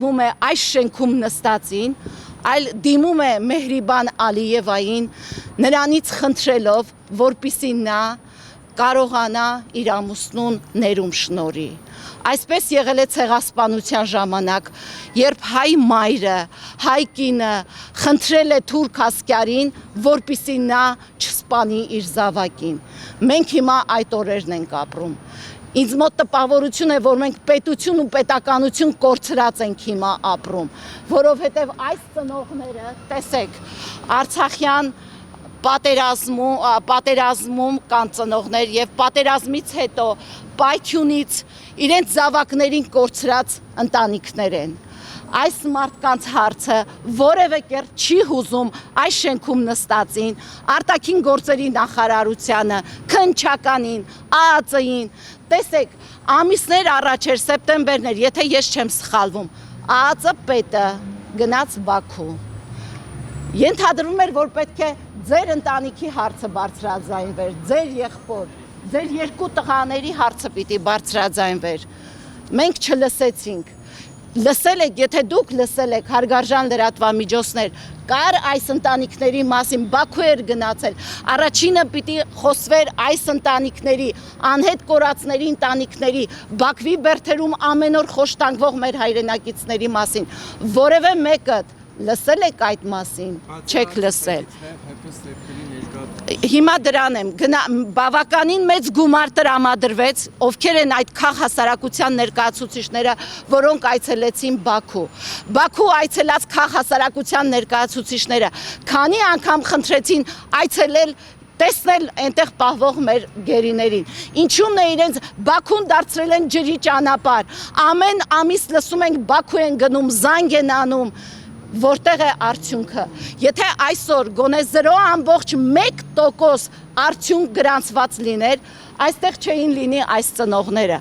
դիմում է այս շենքում նստածին, այլ դիմում է Մեհրիբան Ալիևային, նրանից խնդրելով, որպեսզի նա կարողանա իր ամուսնուն ներում շնորհի։ Այսպես եղել է ցեղասպանության ժամանակ, երբ հայ մայրը, հայ կինը խնդրել է թուրք ասկերին, որպեսզի նա չսպանի իր զավակին։ Մենք հիմա այդ օրերն ենք ապրում։ Ինձ մոտ տպավորություն է, որ մենք պետություն ու պետականություն կորցրած ենք հիմա ապրում, որովհետև այս ծնողները, տեսեք, Արցախյան պատերազմում կան ծնողներ եւ պատերազմից հետո պայթյունից իրենց զավակներին կորցրած ընտանիքներ են։ Այս մարդկանց հարցը որևէ կերպ չի հուզում այս շենքում նստածին, արտաքին գործերի նախարարությանը, քննչականին, ԱԱԾ-ին։ Տեսեք, ամիսներ առաջ էր, սեպտեմբերն էր, եթե ես չեմ սխալվում, ԱԱԾ պետը գնաց Բաքու։ Ենթադրվում էր, որ պետք է ձեր ընտանիքի հարցը բարձրաձայնվեր, ձեր եղբոր, ձեր երկու տղաների հարցը պիտի բարձրաձայնվեր։ Մենք չլսեցինք։ Լսել եք, եթե դուք լսել եք հարգարժան լրատվամիջոցներ, կար այս ընտանիքների մասին, Բաքու էր գնացել, առաջինը պիտի խոսվեր այս ընտանիքների, անհետ կորածների ընտանիքների, Բաքվի բերդերում ամեն օր խոշտանգվող մեր հայրենակիցների մասին, որևէ մեկը լսել եք այդ մասին, չեք լսել։ Հիմա դրան եմ, բավականին մեծ գումար տրամադրվեց, ովքեր են այդ քաղհասարակության ներկայացուցիչները, որոնք այցելեցին Բաքու։ Բաքու այցելած քաղհասարակության ներկայացուցիչները քանի անգամ խնդրեցին այցելել տեսնել այնտեղ պահվող մեր գերիներին։ Ինչու՞մն է իրենց Բաքուն դարձրել են ջրի ճանապարհ։ Ամեն ամիս լսում ենք Բաքու են գնում, զանգ են անում։ Որտեղ է արդյունքը։ Եթե այսօր գոնե 0.1% արդյունք գրանցված լիներ, այստեղ չէին լինի այս ծնողները։